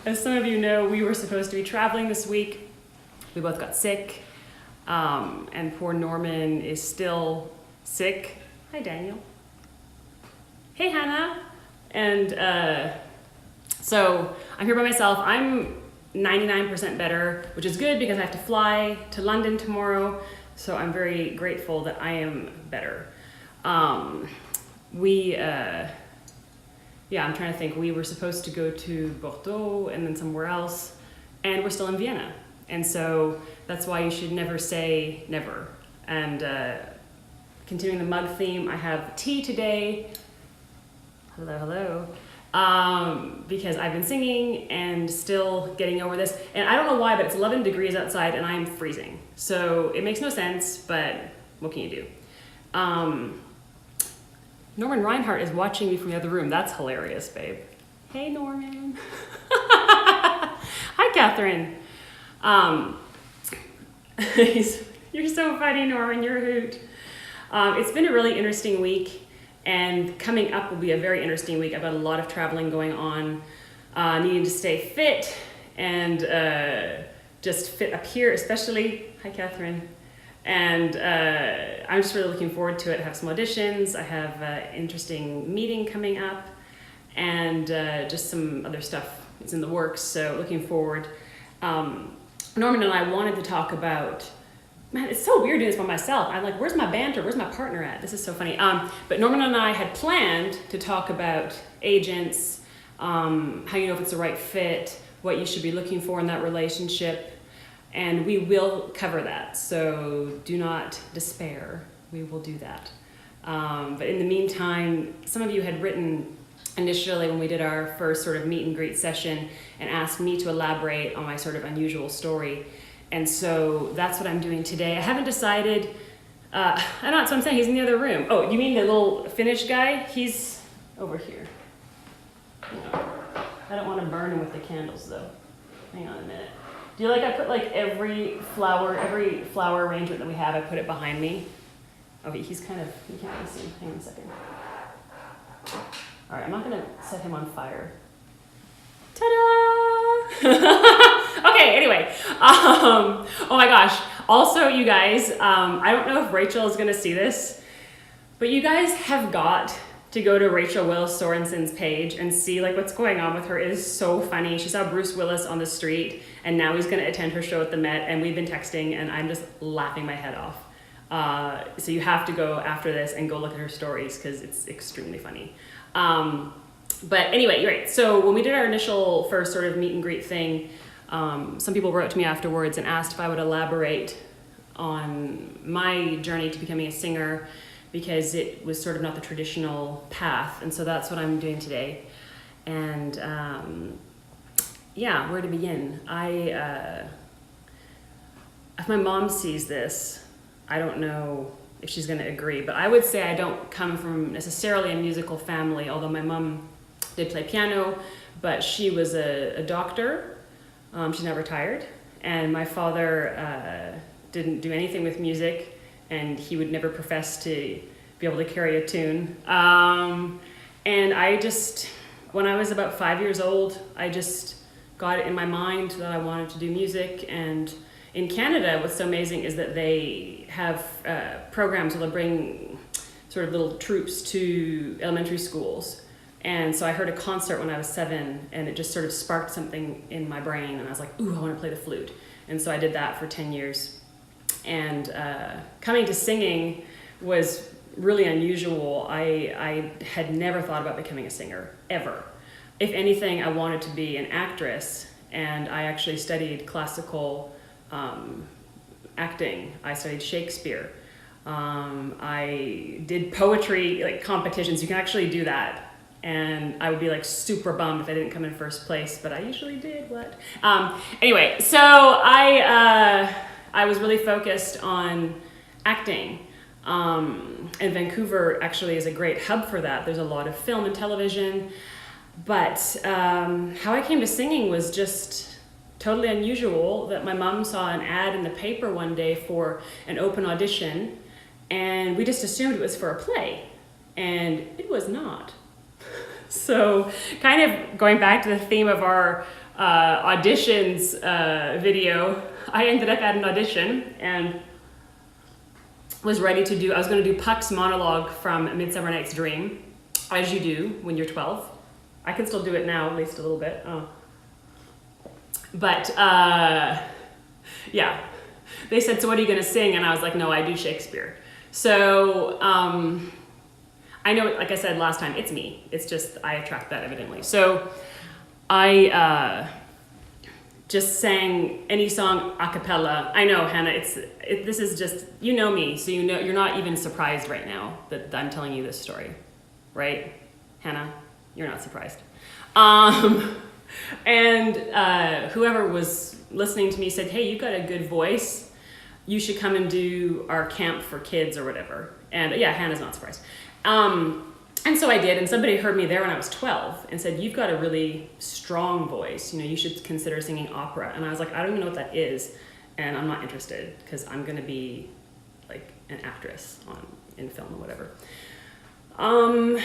As some of you know, we were supposed to be traveling this week. We both got sick, and poor Norman is still sick. Hi, Daniel. Hey, Hannah. And so I'm here by myself. I'm 99% better, which is good because I have to fly to London tomorrow. So I'm very grateful that I am better. I'm trying to think. We were supposed to go to Bordeaux and then somewhere else, and we're still in Vienna. And so that's why you should never say never. And continuing the mug theme, I have tea today. Hello. Because I've been singing and still getting over this. And I don't know why, but it's 11 degrees outside and I'm freezing. So it makes no sense, but what can you do? Norman Reinhardt is watching me from the other room. That's hilarious, babe. Hey, Norman. Hi, Catherine. You're so funny, Norman. You're a hoot. It's been a really interesting week. And coming up will be a very interesting week. I've got a lot of traveling going on, needing to stay fit and just fit up here especially. Hi, Catherine. And I'm just really looking forward to it. I have some auditions. I have an interesting meeting coming up and just some other stuff is in the works. So looking forward. Norman and I wanted to talk about, man, it's so weird doing this by myself. I'm like, where's my banter? Where's my partner at? This is so funny. But Norman and I had planned to talk about agents, how you know if it's the right fit, what you should be looking for in that relationship. And we will cover that. So do not despair. We will do that. But in the meantime, some of you had written initially when we did our first sort of meet and greet session and asked me to elaborate on my sort of unusual story. And so that's what I'm doing today. I haven't decided, I don't know, that's what I'm saying, he's in the other room. Oh, you mean the little Finnish guy? He's over here. I don't want to burn him with the candles though. Hang on a minute. Do you like I put like every flower arrangement that we have, I put it behind me? Okay, he's kind of, you can't really see him. Hang on a second. All right, I'm not gonna set him on fire. Ta-da! Okay, anyway. Oh my gosh. Also, you guys, I don't know if Rachel is gonna see this, but you guys have got to go to Rachel Willis Sorensen's page and see like what's going on with her. It is so funny. She saw Bruce Willis on the street and now he's gonna attend her show at the Met and we've been texting and I'm just laughing my head off. So you have to go after this and go look at her stories because it's extremely funny. But anyway, you're right. So when we did our initial first sort of meet and greet thing, some people wrote to me afterwards and asked if I would elaborate on my journey to becoming a singer because it was sort of not the traditional path. And so that's what I'm doing today. And where to begin? If my mom sees this, I don't know if she's gonna agree, but I would say I don't come from necessarily a musical family, although my mom did play piano, but she was a doctor. She's now retired. And my father didn't do anything with music, and he would never profess to be able to carry a tune. And I just, when I was about 5 years old, I just got it in my mind that I wanted to do music. And in Canada, what's so amazing is that they have programs where they'll bring sort of little troops to elementary schools. And so I heard a concert when I was 7 and it just sort of sparked something in my brain and I was like, ooh, I want to play the flute. And so I did that for 10 years. And coming to singing was really unusual. I had never thought about becoming a singer, ever. If anything, I wanted to be an actress and I actually studied classical acting. I studied Shakespeare. I did poetry like competitions. You can actually do that. And I would be like super bummed if I didn't come in first place, but I usually did. Anyway, so I was really focused on acting. And Vancouver actually is a great hub for that. There's a lot of film and television. But how I came to singing was just totally unusual, that my mom saw an ad in the paper one day for an open audition, and we just assumed it was for a play, and it was not. So kind of going back to the theme of our auditions video, I ended up at an audition and was ready to do, I was going to do Puck's monologue from Midsummer Night's Dream, as you do when you're 12. I can still do it now, at least a little bit. But yeah, they said, so what are you going to sing? And I was like, no, I do Shakespeare. So I know, like I said last time, it's me. It's just, I attract that evidently. So I just sang any song a cappella. I know, Hannah, this is just, you know me, so you know, you're not even surprised right now that I'm telling you this story, right? Hannah, you're not surprised. And whoever was listening to me said, hey, you got a good voice. You should come and do our camp for kids or whatever. And yeah, Hannah's not surprised. And so I did, and somebody heard me there when I was 12 and said, you've got a really strong voice. You know, you should consider singing opera. And I was like, I don't even know what that is. And I'm not interested because I'm going to be like an actress in film or whatever. And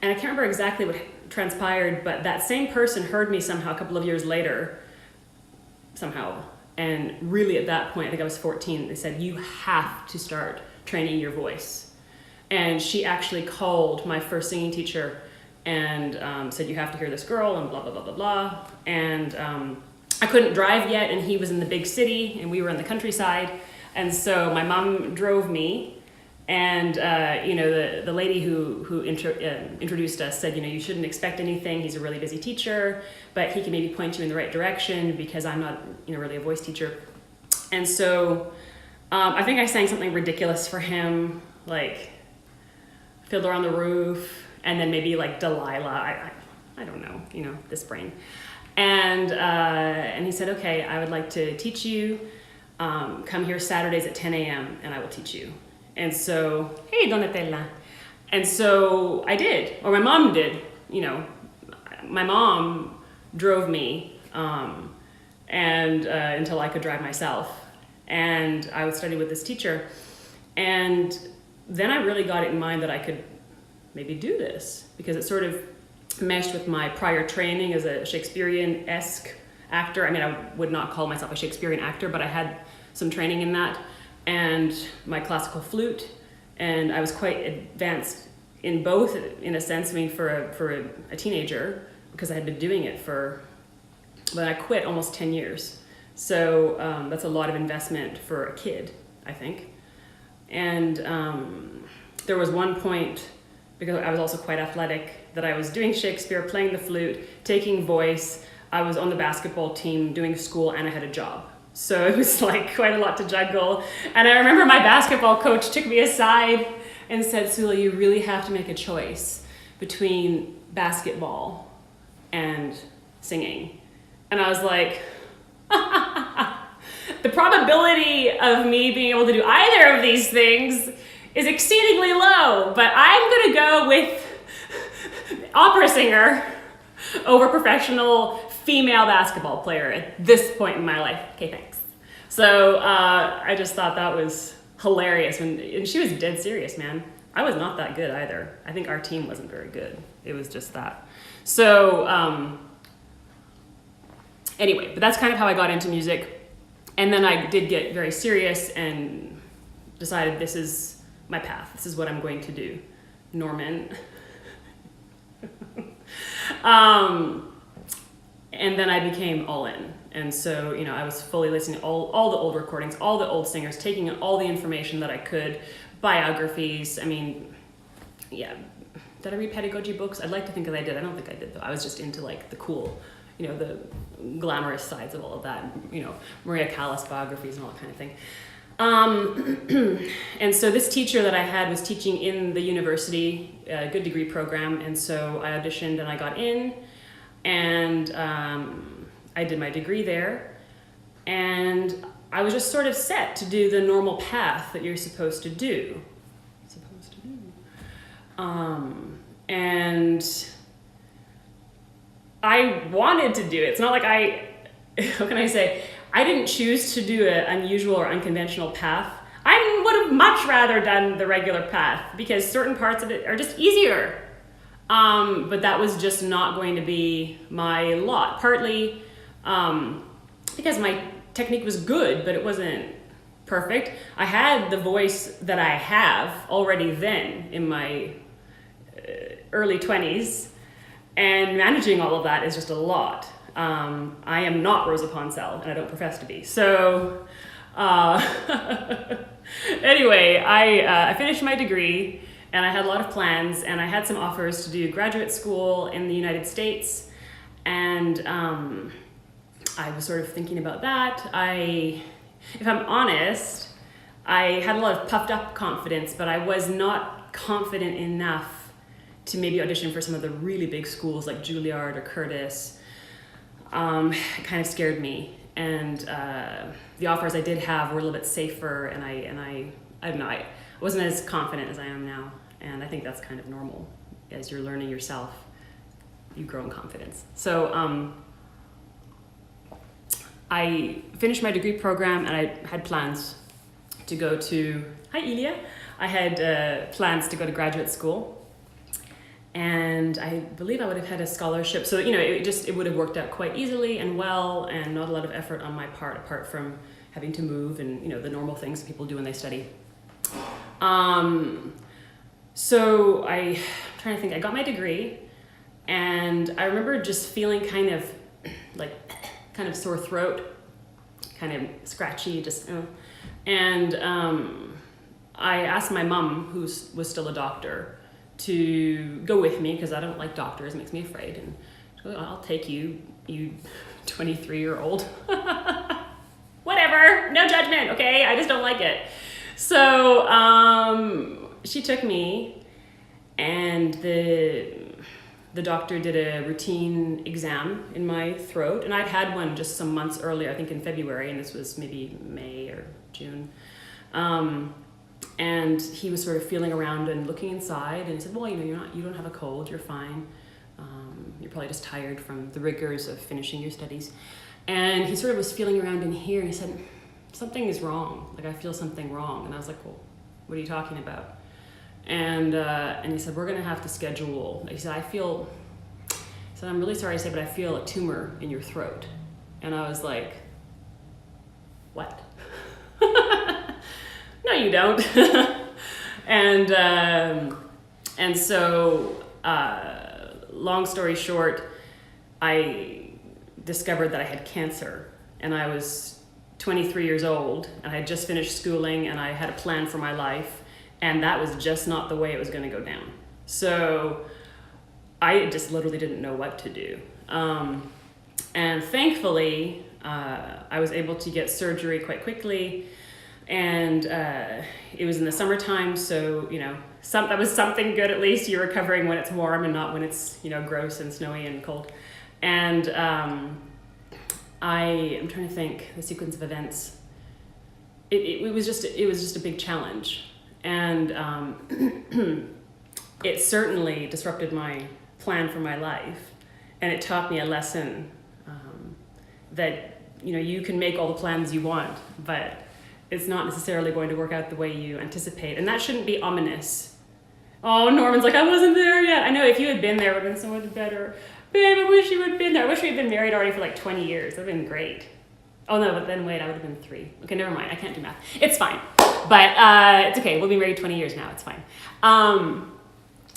I can't remember exactly what transpired, but that same person heard me somehow a couple of years later, somehow. And really at that point, I think I was 14, they said, you have to start training your voice. And she actually called my first singing teacher and said, you have to hear this girl and blah, blah, blah, blah, blah. And I couldn't drive yet, and he was in the big city, and we were in the countryside. And so my mom drove me, and you know, the lady who introduced us said, you know, you shouldn't expect anything. He's a really busy teacher, but he can maybe point you in the right direction because I'm not, you know, really a voice teacher. And so I think I sang something ridiculous for him, like Fiddler on the Roof, and then maybe like Delilah. I don't know, you know, this brain. And he said, okay, I would like to teach you. Come here Saturdays at 10 a.m. and I will teach you. And so, hey, Donatella. And so I did, or my mom did, you know. My mom drove me and until I could drive myself. And I would study with this teacher. And then I really got it in mind that I could maybe do this because it sort of meshed with my prior training as a Shakespearean-esque actor. I mean, I would not call myself a Shakespearean actor, but I had some training in that, and my classical flute, and I was quite advanced in both, in a sense. I mean, for a teenager, because I had been doing it but I quit almost 10 years. So that's a lot of investment for a kid, I think. And there was one point, because I was also quite athletic, that I was doing Shakespeare, playing the flute, taking voice. I was on the basketball team, doing school, and I had a job. So it was like quite a lot to juggle. And I remember my basketball coach took me aside and said, Sula, you really have to make a choice between basketball and singing. And I was like, the probability of me being able to do either of these things is exceedingly low, but I'm gonna go with opera singer over professional female basketball player at this point in my life. Okay, thanks. So I just thought that was hilarious, and she was dead serious, man. I was not that good either. I think our team wasn't very good. It was just that. So anyway, but that's kind of how I got into music. And then I did get very serious and decided this is my path. This is what I'm going to do. Norman. And then I became all in. And so, you know, I was fully listening to all the old recordings, all the old singers, taking all the information that I could, biographies. I mean, yeah. Did I read pedagogy books? I'd like to think that I did. I don't think I did, though. I was just into, like, the cool, you know, the glamorous sides of all of that. You know, Maria Callas biographies and all that kind of thing. And so this teacher that I had was teaching in the university, a good degree program, and so I auditioned and I got in, and I did my degree there, and I was just sort of set to do the normal path that you're supposed to do. And I wanted to do it. It's not like how can I say, I didn't choose to do an unusual or unconventional path. I would have much rather done the regular path because certain parts of it are just easier. But that was just not going to be my lot. Partly because my technique was good, but it wasn't perfect. I had the voice that I have already then in my early 20s, and managing all of that is just a lot. I am not Rosa Poncel, and I don't profess to be. So anyway, I finished my degree, and I had a lot of plans, and I had some offers to do graduate school in the United States, and I was sort of thinking about that. If I'm honest, I had a lot of puffed up confidence, but I was not confident enough to maybe audition for some of the really big schools like Juilliard or Curtis. It kind of scared me, and the offers I did have were a little bit safer, and I don't know, I wasn't as confident as I am now, and I think that's kind of normal. As you're learning yourself, you grow in confidence. So I finished my degree program, and I had plans to go to, hi Elia, I had plans to go to graduate school. And I believe I would have had a scholarship. So, it would have worked out quite easily and well, and not a lot of effort on my part, apart from having to move and, the normal things that people do when they study. So I'm trying to think, I got my degree, and I remember just feeling kind of sore throat, kind of scratchy, and I asked my mom, who was still a doctor, to go with me, because I don't like doctors, it makes me afraid, and she goes, I'll take you 23-year-old. Whatever, no judgment, okay? I just don't like it. So she took me, and the doctor did a routine exam in my throat, and I'd had one just some months earlier, I think in February, and this was maybe May or June. And he was sort of feeling around and looking inside, and he said, well, you don't have a cold, you're fine. You're probably just tired from the rigors of finishing your studies. And he sort of was feeling around in here, and he said, something is wrong. Like, I feel something wrong. And I was like, well, what are you talking about? And he said, we're gonna have to schedule. He said, I'm really sorry to say, but I feel a tumor in your throat. And I was like, what? No, you don't. And so, long story short, I discovered that I had cancer, and I was 23 years old, and I had just finished schooling, and I had a plan for my life, and that was just not the way it was going to go down. So I just literally didn't know what to do. And thankfully, I was able to get surgery quite quickly. And it was in the summertime, so that was something good. At least you're recovering when it's warm and not when it's gross and snowy and cold. And I'm trying to think the sequence of events. It was just a big challenge, and it certainly disrupted my plan for my life, and it taught me a lesson that you can make all the plans you want, but it's not necessarily going to work out the way you anticipate. And that shouldn't be ominous. Oh, Norman's like, I wasn't there yet. I know, if you had been there, it would have been so much better. Babe, I wish you had been there. I wish we had been married already for like 20 years. That would have been great. Oh no, but then wait, I would have been 3. Okay, never mind. I can't do math. It's fine. But it's okay. We'll be married 20 years now. It's fine.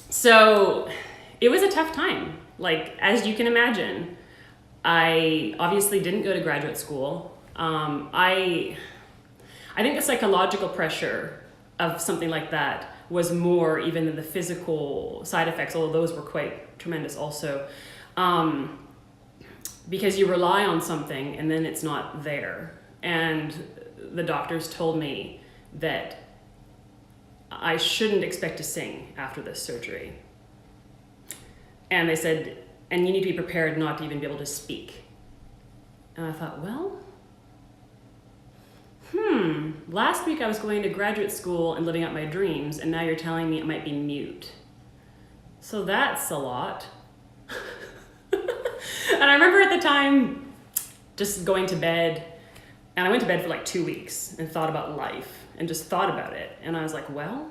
So it was a tough time. Like, as you can imagine, I obviously didn't go to graduate school. I think the psychological pressure of something like that was more even than the physical side effects, although those were quite tremendous also, because you rely on something and then it's not there. And the doctors told me that I shouldn't expect to sing after this surgery. And they said, and you need to be prepared not to even be able to speak. And I thought, well, last week I was going to graduate school and living out my dreams, and now you're telling me it might be mute. So that's a lot. And I remember at the time just going to bed, and I went to bed for like 2 weeks and thought about life and just thought about it. And I was like, well,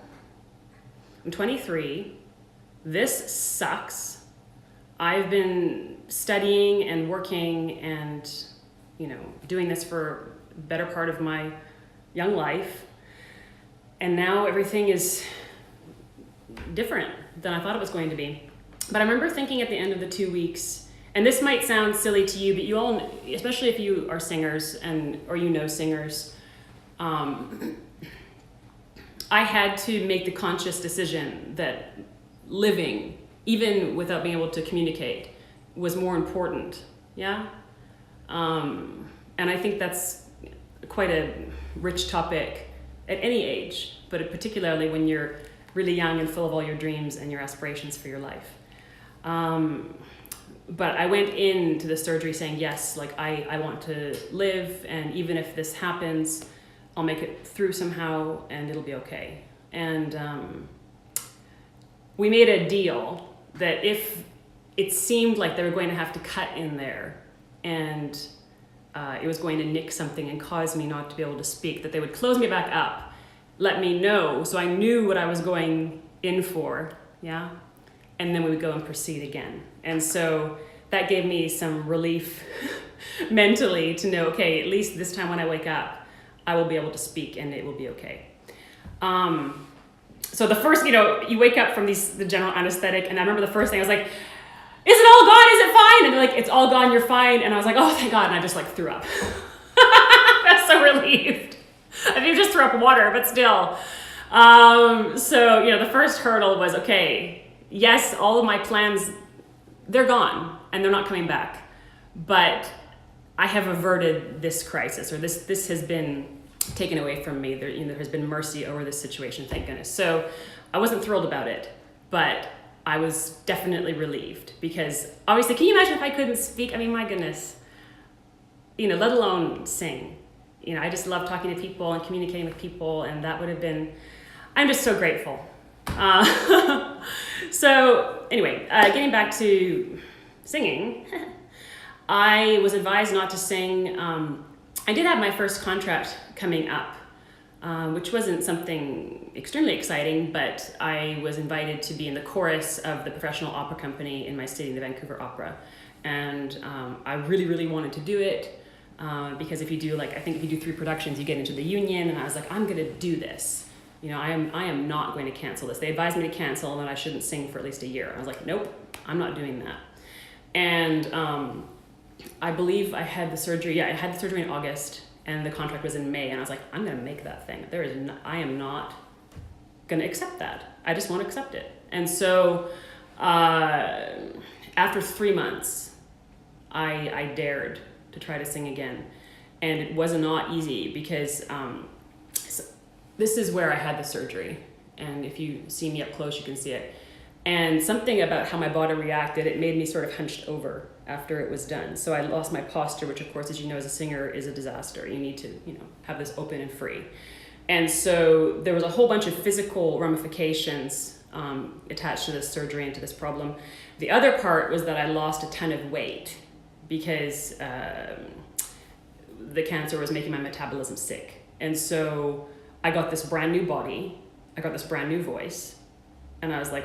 I'm 23, this sucks. I've been studying and working and, doing this for the better part of my young life. And now everything is different than I thought it was going to be. But I remember thinking at the end of the 2 weeks, and this might sound silly to you, but you all, especially if you are singers or singers, I had to make the conscious decision that living, even without being able to communicate, was more important. Yeah? And I think that's quite a rich topic at any age, but particularly when you're really young and full of all your dreams and your aspirations for your life. But I went into the surgery saying, yes, like I want to live, and even if this happens, I'll make it through somehow and it'll be okay. And we made a deal that if it seemed like they were going to have to cut in there and it was going to nick something and cause me not to be able to speak, that they would close me back up, let me know, so I knew what I was going in for, yeah? And then we would go and proceed again. And so that gave me some relief mentally to know, okay, at least this time when I wake up, I will be able to speak and it will be okay. So the first, you wake up from the general anesthetic, and I remember the first thing I was like, is it all gone? Is it fine? And they're like, it's all gone, you're fine. And I was like, oh, thank God. And I just threw up. That's so relieved. I think I just threw up water, but still. So, the first hurdle was, okay, yes, all of my plans, they're gone and they're not coming back. But I have averted this crisis, or this has been taken away from me. There has been mercy over this situation, thank goodness. So I wasn't thrilled about it, but I was definitely relieved, because obviously, can you imagine if I couldn't speak? I mean, my goodness, let alone sing. I just love talking to people and communicating with people, and that would have been, I'm just so grateful. So anyway, getting back to singing, I was advised not to sing. I did have my first contract coming up, which wasn't something extremely exciting, but I was invited to be in the chorus of the professional opera company in my city, the Vancouver Opera. And I really, really wanted to do it, because if you do, I think if you do 3 productions, you get into the union, and I was like, I'm gonna do this. I am not going to cancel this. They advised me to cancel and that I shouldn't sing for at least a year. I was like, nope, I'm not doing that. And I believe I had the surgery. Yeah, I had the surgery in August, and the contract was in May. And I was like, I'm going to make that thing. I am not going to accept that. I just won't accept it. And so after 3 months, I dared to try to sing again. And it was not easy, because this is where I had the surgery. And if you see me up close, you can see it. And something about how my body reacted, it made me sort of hunched over after it was done. So I lost my posture, which of course, as you know, as a singer is a disaster. You need to, have this open and free. And so there was a whole bunch of physical ramifications attached to this surgery and to this problem. The other part was that I lost a ton of weight, because the cancer was making my metabolism sick. And so I got this brand new body, I got this brand new voice, and I was like,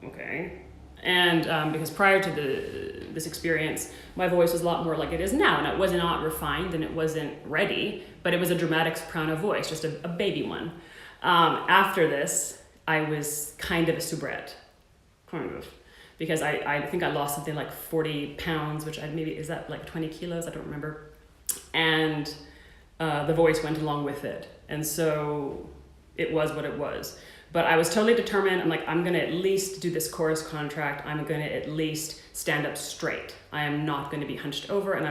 okay. And because prior to this experience, my voice was a lot more like it is now, and it was not refined and it wasn't ready, but it was a dramatic soprano voice, just a baby one. After this, I was kind of a soubrette, because I think I lost something like 40 pounds, which is that like 20 kilos? I don't remember. And the voice went along with it. And so it was what it was. But I was totally determined. I'm like, I'm going to at least do this chorus contract. I'm going to at least stand up straight. I am not going to be hunched over. And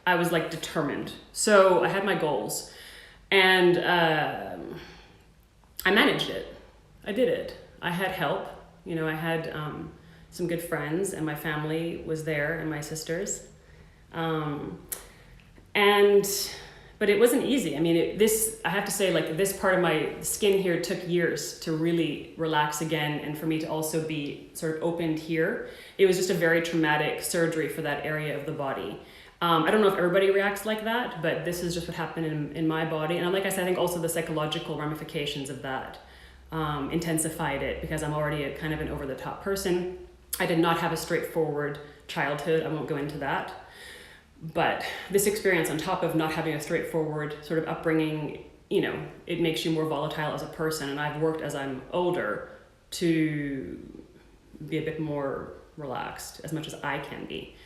I was like determined. So I had my goals, and I managed it. I did it. I had help. I had some good friends, and my family was there, and my sisters. But it wasn't easy. I mean, I have to say, this part of my skin here took years to really relax again, and for me to also be sort of opened here. It was just a very traumatic surgery for that area of the body. I don't know if everybody reacts like that, but this is just what happened in my body. And like I said, I think also the psychological ramifications of that intensified it because I'm already a kind of an over-the-top person. I did not have a straightforward childhood. I won't go into that. But this experience, on top of not having a straightforward sort of upbringing, you know, it makes you more volatile as a person. And I've worked as I'm older to be a bit more relaxed, as much as I can be,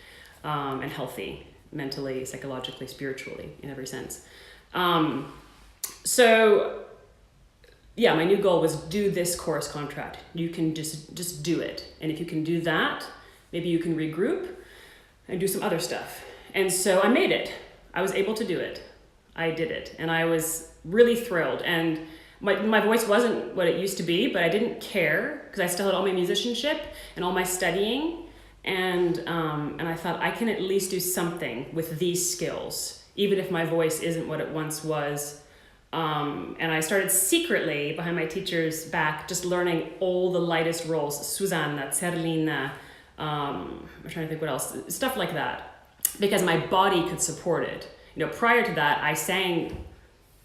and healthy, mentally, psychologically, spiritually, in every sense. So yeah, my new goal was do this course contract. You can just do it. And if you can do that, maybe you can regroup and do some other stuff. And so I made it. I was able to do it. I did it. And I was really thrilled. And my voice wasn't what it used to be, but I didn't care because I still had all my musicianship and all my studying. And I thought I can at least do something with these skills, even if my voice isn't what it once was. And I started secretly behind my teacher's back, just learning all the lightest roles, Susanna, Zerlina, I'm trying to think what else, stuff like that, because my body could support it. You know, prior to that, I sang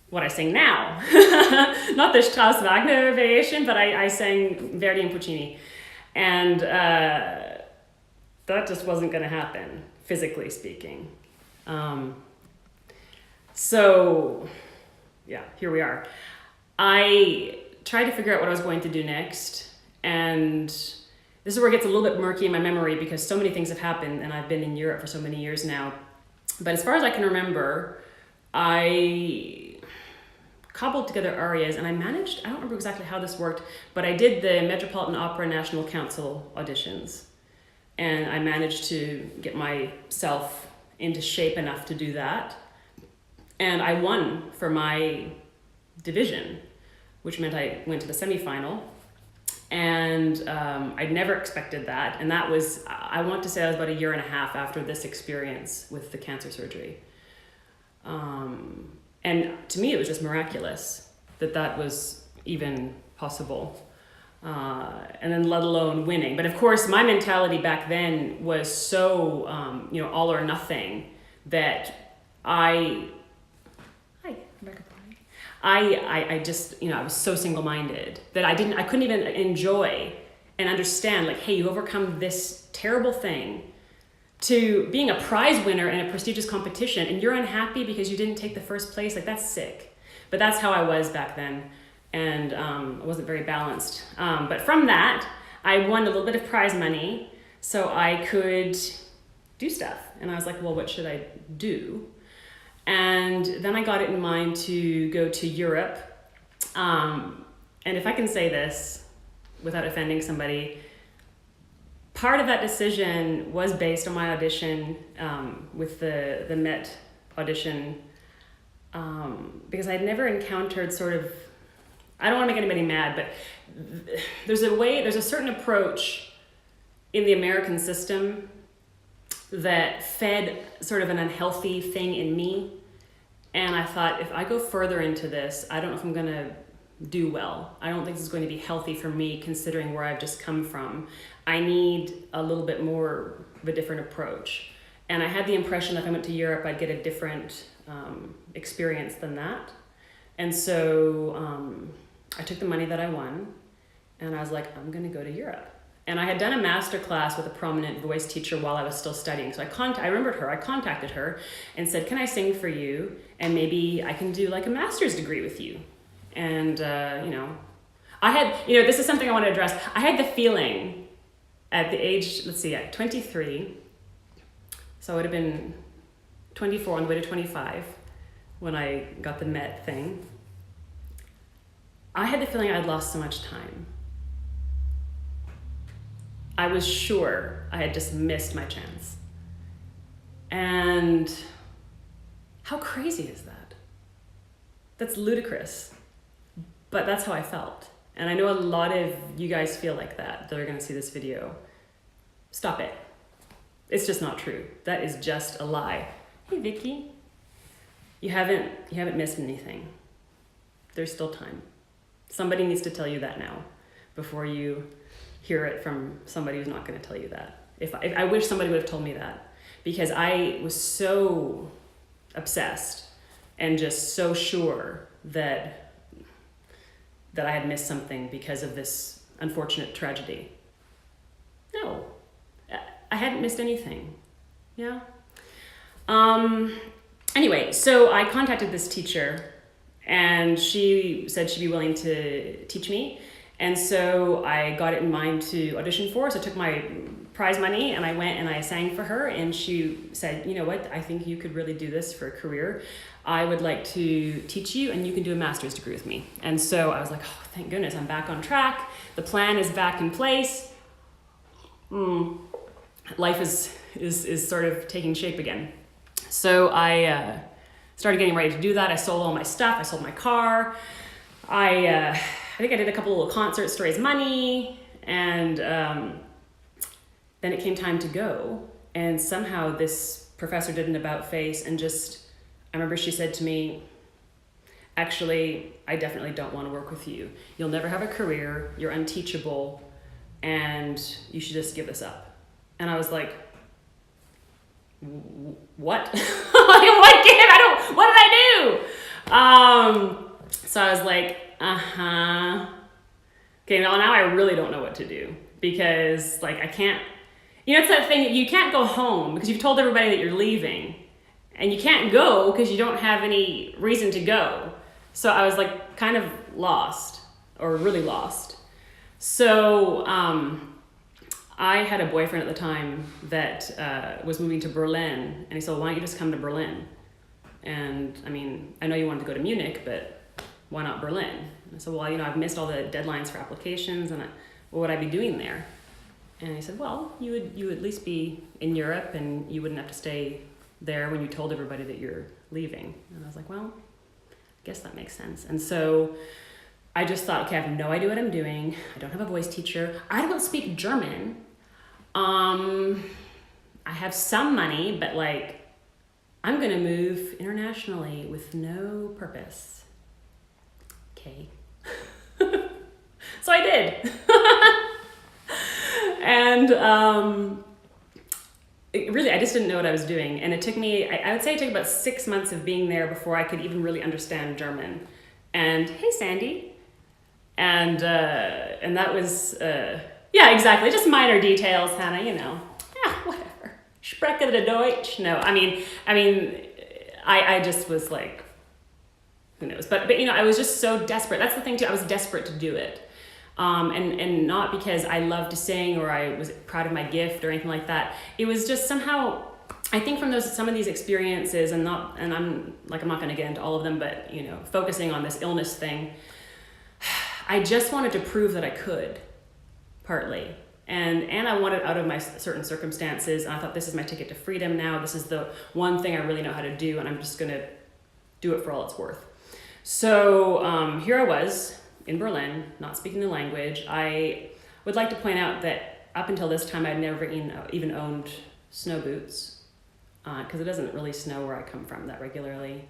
what I sing now, not the Strauss-Wagner variation, but I sang Verdi and Puccini. And that just wasn't going to happen, physically speaking. So yeah, here we are. I tried to figure out what I was going to do next, and this is where it gets a little bit murky in my memory because so many things have happened and I've been in Europe for so many years now. But as far as I can remember, I cobbled together arias and I managed, I don't remember exactly how this worked, but I did the Metropolitan Opera National Council auditions. And I managed to get myself into shape enough to do that. And I won for my division, which meant I went to the semifinal. And I'd never expected that. And that was, I want to say I was about 1.5 years after this experience with the cancer surgery. And to me, it was just miraculous that was even possible. And then let alone winning. But of course, my mentality back then was so, all or nothing that I just, I was so single-minded that I couldn't even enjoy and understand, like, hey, you overcome this terrible thing to being a prize winner in a prestigious competition and you're unhappy because you didn't take the first place. Like, that's sick. But that's how I was back then. And I wasn't very balanced. But from that, I won a little bit of prize money so I could do stuff. And I was like, well, what should I do? And then I got it in mind to go to Europe. And if I can say this without offending somebody, part of that decision was based on my audition with the Met audition, because I'd never encountered sort of, I don't want to make anybody mad, but there's a certain approach in the American system that fed sort of an unhealthy thing in me. And I thought, if I go further into this, I don't know if I'm going to do well. I don't think this is going to be healthy for me considering where I've just come from. I need a little bit more of a different approach. And I had the impression that if I went to Europe, I'd get a different experience than that. And so I took the money that I won and I was like, I'm going to go to Europe. And I had done a master class with a prominent voice teacher while I was still studying. So I remembered her, I contacted her and said, can I sing for you? And maybe I can do like a master's degree with you. And, I had, this is something I want to address. I had the feeling at the age, at 23, so I would have been 24 on the way to 25 when I got the Met thing. I had the feeling I'd lost so much time. I was sure I had just missed my chance. And how crazy is that? That's ludicrous. But that's how I felt. And I know a lot of you guys feel like that are going to see this video. Stop it. It's just not true. That is just a lie. Hey, Vicky. You haven't missed anything. There's still time. Somebody needs to tell you that now before you hear it from somebody who's not going to tell you that. If I wish somebody would have told me that, because I was so obsessed and just so sure that that I had missed something because of this unfortunate tragedy. No, I hadn't missed anything. Yeah. Anyway, so I contacted this teacher, and she said she'd be willing to teach me. And so I got it in mind to audition for. So I took my prize money and I went and I sang for her. And she said, you know what, I think you could really do this for a career. I would like to teach you and you can do a master's degree with me. And so I was like, oh, thank goodness, I'm back on track. The plan is back in place. Life is sort of taking shape again. So I started getting ready to do that. I sold all my stuff. I sold my car. I think I did a couple little concerts to raise money, and then it came time to go. And somehow this professor did an about face and I remember she said to me, actually, I definitely don't want to work with you. You'll never have a career, you're unteachable, and you should just give this up. And I was like, what? What did I do? So I was like, okay, now I really don't know what to do, because like I can't, it's that thing, you can't go home because you've told everybody that you're leaving, and you can't go because you don't have any reason to go. So I was like kind of lost, or really lost. So I had a boyfriend at the time that was moving to Berlin, and he said, well, why don't you just come to Berlin? And I mean, I know you wanted to go to Munich, but why not Berlin? And I said, well, I've missed all the deadlines for applications, and what would I be doing there? And he said, well, you would at least be in Europe, and you wouldn't have to stay there when you told everybody that you're leaving. And I was like, well, I guess that makes sense. And so I just thought, okay, I have no idea what I'm doing. I don't have a voice teacher. I don't speak German. I have some money, but like, I'm gonna move internationally with no purpose. Okay. So I did. And I just didn't know what I was doing. And it took me, I would say it took about 6 months of being there before I could even really understand German. And hey, Sandy. And that was, yeah, exactly. Just minor details, Hannah, Yeah, whatever. Spreche de Deutsch. No, I just was like, who knows? But I was just so desperate. That's the thing too. I was desperate to do it. And not because I loved to sing or I was proud of my gift or anything like that. It was just somehow, I think from some of these experiences, I'm not going to get into all of them, but focusing on this illness thing, I just wanted to prove that I could, partly. And I wanted out of my certain circumstances, and I thought, this is my ticket to freedom now. This is the one thing I really know how to do, and I'm just going to do it for all it's worth. So here I was in Berlin, not speaking the language. I would like to point out that up until this time, I'd never even owned snow boots, because it doesn't really snow where I come from that regularly.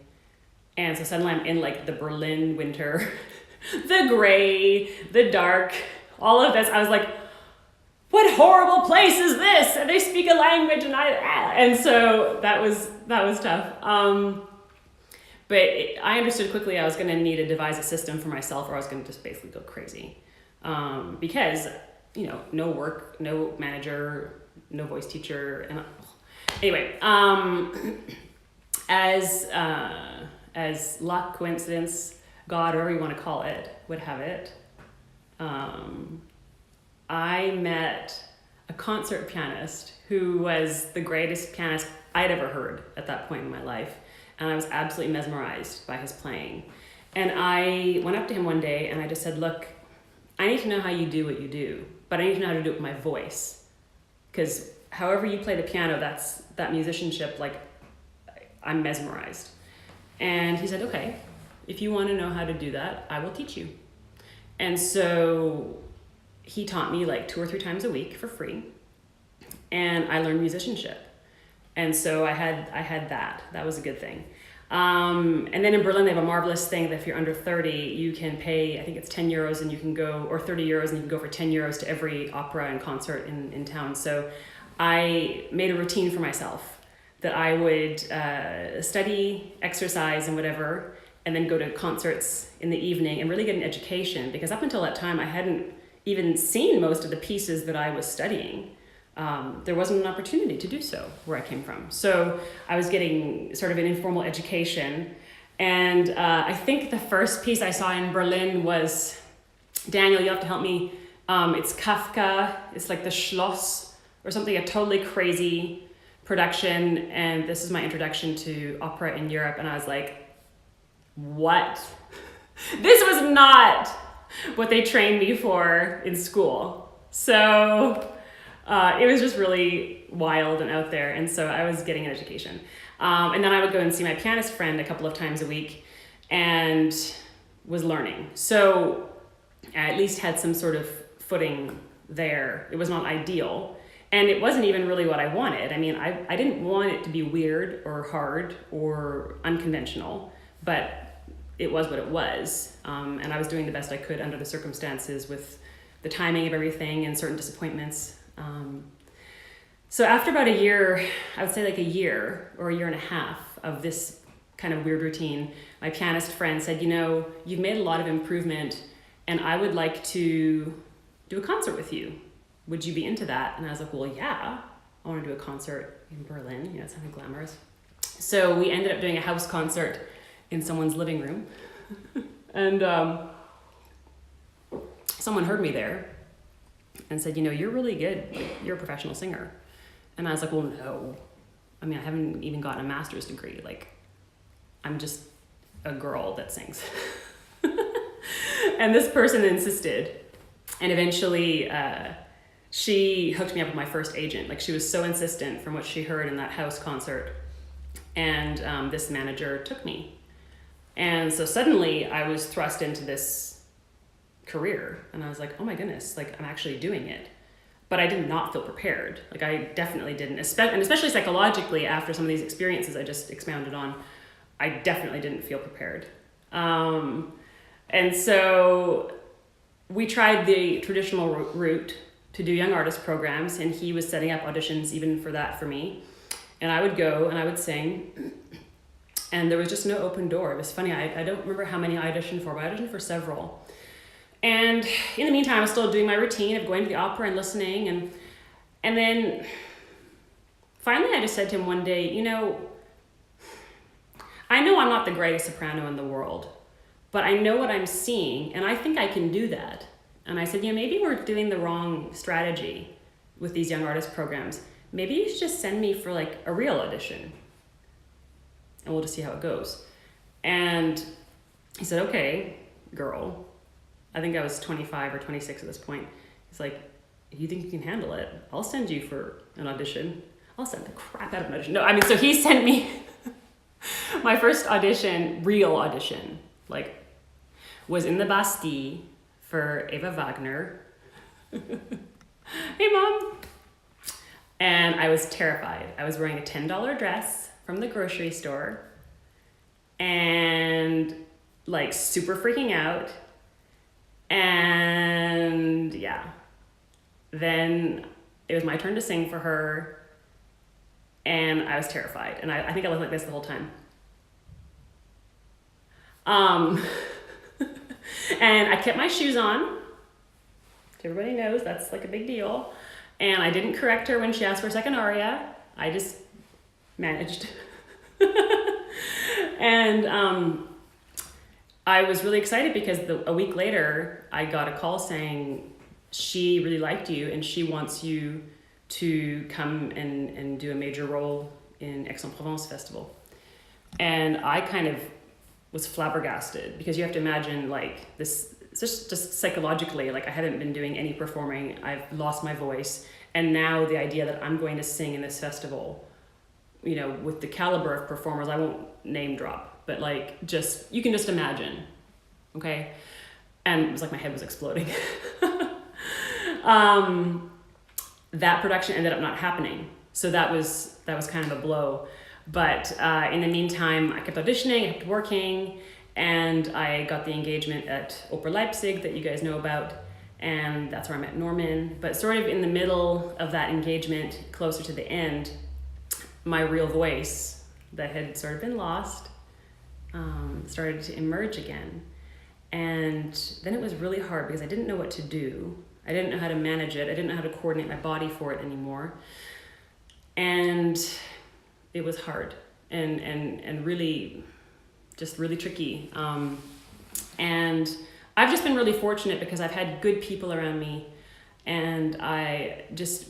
And so suddenly I'm in like the Berlin winter, the gray, the dark, all of this. I was like, what horrible place is this? And they speak a language and so that was tough. But I understood quickly I was going to need to devise a system for myself, or I was going to just basically go crazy. Because, no work, no manager, no voice teacher. And anyway, as luck, coincidence, God, whatever you want to call it, would have it, I met a concert pianist who was the greatest pianist I'd ever heard at that point in my life. And I was absolutely mesmerized by his playing. And I went up to him one day and I just said, look, I need to know how you do what you do, but I need to know how to do it with my voice. Because however you play the piano, that musicianship, like, I'm mesmerized. And he said, okay, if you want to know how to do that, I will teach you. And so he taught me like 2 or 3 times a week for free. And I learned musicianship. And so I had that. That was a good thing. And then in Berlin, they have a marvelous thing that if you're under 30, you can pay, I think it's 10 euros and you can go, or 30 euros and you can go for 10 euros to every opera and concert in town. So I made a routine for myself that I would study, exercise and whatever, and then go to concerts in the evening and really get an education, because up until that time I hadn't even seen most of the pieces that I was studying. There wasn't an opportunity to do so where I came from. So I was getting sort of an informal education. And I think the first piece I saw in Berlin was, Daniel, you have to help me. It's Kafka. It's like the Schloss or something, a totally crazy production. And this is my introduction to opera in Europe. And I was like, what? This was not what they trained me for in school. So it was just really wild and out there. And so I was getting an education. And then I would go and see my pianist friend a couple of times a week and was learning. So I at least had some sort of footing there. It was not ideal. And it wasn't even really what I wanted. I mean, I didn't want it to be weird or hard or unconventional, but it was what it was. And I was doing the best I could under the circumstances with the timing of everything and certain disappointments. So after about a year, I would say like a year or a year and a half of this kind of weird routine, my pianist friend said, you know, you've made a lot of improvement and I would like to do a concert with you. Would you be into that? And I was like, well, yeah, I want to do a concert in Berlin. You know, it's something glamorous. So we ended up doing a house concert in someone's living room. And someone heard me there and said, you know, you're really good. You're a professional singer. And I was like, well, no. I mean, I haven't even gotten a master's degree. Like, I'm just a girl that sings. And this person insisted. And eventually, she hooked me up with my first agent. Like, she was so insistent from what she heard in that house concert. And this manager took me. And so suddenly I was thrust into this career. And I was like, oh my goodness, like, I'm actually doing it. But I did not feel prepared. Like, I definitely didn't. And especially psychologically, after some of these experiences I just expounded on, I definitely didn't feel prepared. And so we tried the traditional route to do young artist programs, and he was setting up auditions even for that for me. And I would go and I would sing, and there was just no open door. It was funny, I don't remember how many I auditioned for, but I auditioned for several. And in the meantime, I was still doing my routine of going to the opera and listening. And then finally I just said to him one day, you know I'm not the greatest soprano in the world, but I know what I'm seeing, and I think I can do that. And I said, you know, maybe we're doing the wrong strategy with these young artist programs. Maybe you should just send me for like a real audition, and we'll just see how it goes. And he said, okay, girl. I think I was 25 or 26 at this point. He's like, if you think you can handle it, I'll send you for an audition. I'll send the crap out of an audition. No, I mean, so he sent me my first audition, real audition, like, was in the Bastille for Eva Wagner. Hey, Mom. And I was terrified. I was wearing a $10 dress from the grocery store and like super freaking out. And yeah, then it was my turn to sing for her, and I was terrified. And I think I looked like this the whole time. And I kept my shoes on. Everybody knows that's like a big deal. And I didn't correct her when she asked for a second aria. I just managed. And I was really excited because a week later, I got a call saying she really liked you and she wants you to come and do a major role in Aix-en-Provence Festival. And I kind of was flabbergasted, because you have to imagine like this, just psychologically, like I hadn't been doing any performing, I've lost my voice, and now the idea that I'm going to sing in this festival, you know, with the caliber of performers, I won't name drop, but like, just, you can just imagine, okay? And it was like my head was exploding. That production ended up not happening, so that was kind of a blow. But in the meantime, I kept auditioning, I kept working, and I got the engagement at Oper Leipzig that you guys know about, and that's where I met Norman. But sort of in the middle of that engagement, closer to the end, my real voice that had sort of been lost started to emerge again. And then it was really hard because I didn't know what to do. I didn't know how to manage it. I didn't know how to coordinate my body for it anymore. And it was hard and really, just really tricky. And I've just been really fortunate because I've had good people around me, and I just,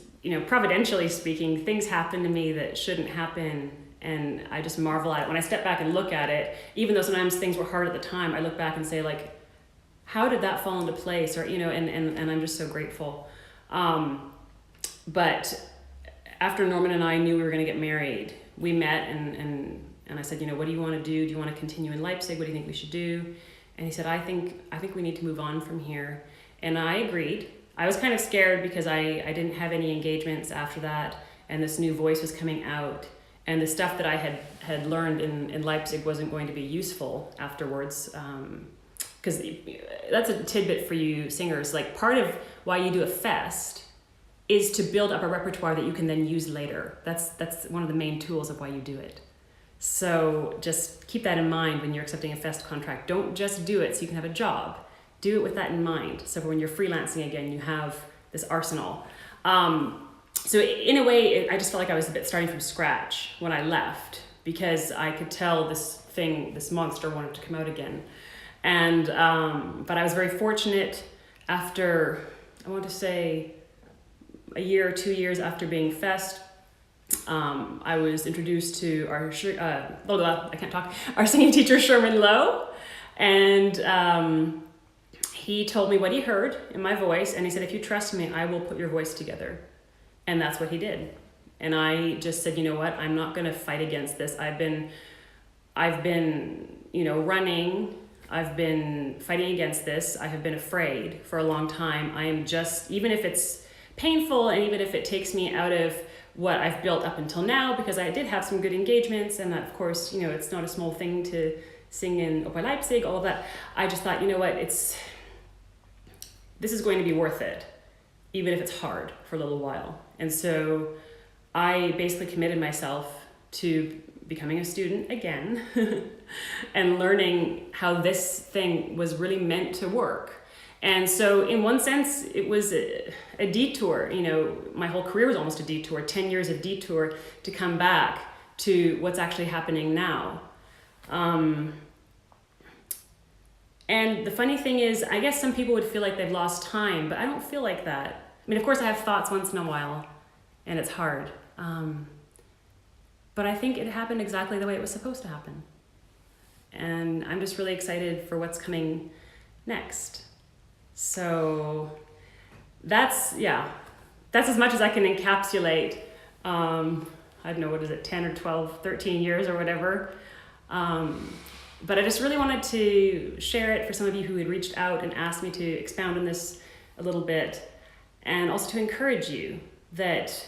providentially speaking, things happen to me that shouldn't happen, and I just marvel at it. When I step back and look at it, even though sometimes things were hard at the time, I look back and say, like, how did that fall into place? Or, and I'm just so grateful. But after Norman and I knew we were going to get married, we met and I said, what do you want to do? Do you want to continue in Leipzig? What do you think we should do? And he said, I think we need to move on from here. And I agreed. I was kind of scared because I didn't have any engagements after that, and this new voice was coming out, and the stuff that I had learned in Leipzig wasn't going to be useful afterwards. Because that's a tidbit for you singers. Like, part of why you do a fest is to build up a repertoire that you can then use later. That's one of the main tools of why you do it. So just keep that in mind when you're accepting a fest contract. Don't just do it so you can have a job. Do it with that in mind. So when you're freelancing again, you have this arsenal. So in a way, I just felt like I was a bit starting from scratch when I left, because I could tell this monster wanted to come out again. And but I was very fortunate after, I want to say, a year or 2 years after being fest, I was introduced to our singing teacher, Sherman Lowe, and he told me what he heard in my voice, and he said, if you trust me, I will put your voice together. And that's what he did. And I just said, you know what, I'm not going to fight against this. I've been running. I've been fighting against this. I have been afraid for a long time. I am just, even if it's painful and even if it takes me out of what I've built up until now, because I did have some good engagements, and of course, it's not a small thing to sing in Oper Leipzig, all of that. I just thought, you know what, this is going to be worth it, even if it's hard for a little while. And so I basically committed myself to becoming a student again and learning how this thing was really meant to work. And so in one sense, it was a detour. My whole career was almost a detour, 10 years of detour to come back to what's actually happening now. And the funny thing is, I guess some people would feel like they've lost time, but I don't feel like that. I mean, of course I have thoughts once in a while, and it's hard. But I think it happened exactly the way it was supposed to happen. And I'm just really excited for what's coming next. So that's as much as I can encapsulate, I don't know, 10 or 12, 13 years or whatever. But I just really wanted to share it for some of you who had reached out and asked me to expound on this a little bit, and also to encourage you that,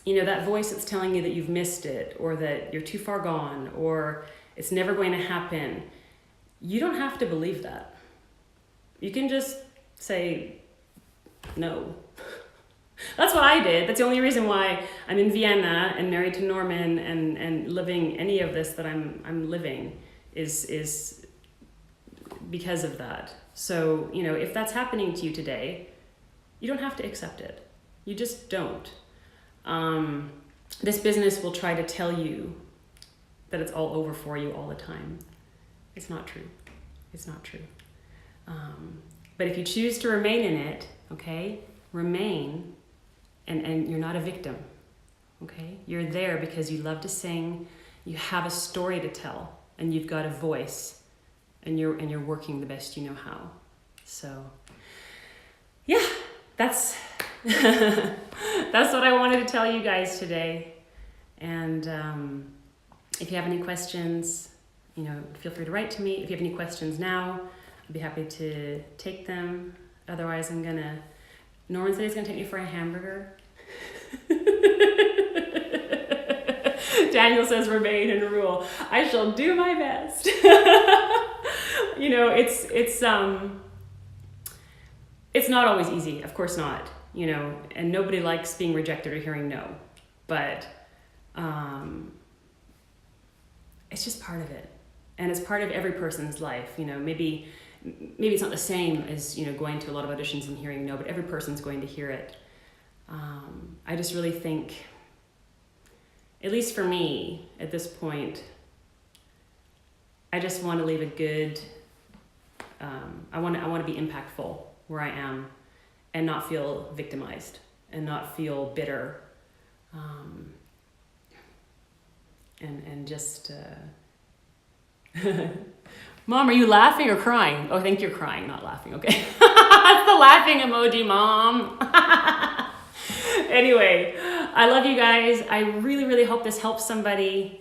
that voice that's telling you that you've missed it, or that you're too far gone, or it's never going to happen. You don't have to believe that. You can just say no. That's what I did. That's the only reason why I'm in Vienna and married to Norman and living any of this that I'm living is because of that. So, if that's happening to you today, you don't have to accept it. You just don't. This business will try to tell you that it's all over for you all the time. It's not true. It's not true. But if you choose to remain in it, okay, remain, and you're not a victim, okay? You're there because you love to sing, you have a story to tell, and you've got a voice, and you're working the best you know how. So, yeah, that's that's what I wanted to tell you guys today. And if you have any questions, feel free to write to me. If you have any questions now, I'd be happy to take them. Otherwise, Norman said he's gonna take me for a hamburger. Daniel says remain and rule. I shall do my best. It's not always easy, of course not, and nobody likes being rejected or hearing no, but it's just part of it. And it's part of every person's life. You know, maybe it's not the same as, you know, going to a lot of auditions and hearing no, but every person's going to hear it. I just really think, at least for me at this point, I just want to leave a good, I want to be impactful where I am and not feel victimized and not feel bitter. And just, Mom, are you laughing or crying? Oh, I think you're crying, not laughing. Okay. That's the laughing emoji, Mom. Anyway, I love you guys. I really, really hope this helps somebody.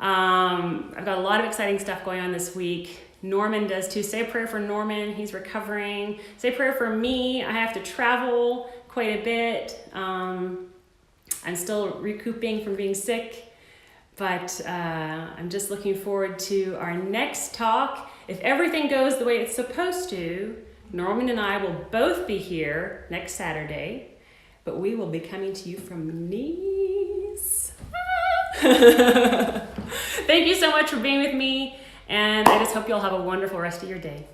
I've got a lot of exciting stuff going on this week. Norman does too. Say a prayer for Norman. He's recovering. Say a prayer for me. I have to travel quite a bit. I'm still recouping from being sick, but I'm just looking forward to our next talk. If everything goes the way it's supposed to, Norman and I will both be here next Saturday, but we will be coming to you from Nice. Thank you so much for being with me, and I just hope you all have a wonderful rest of your day.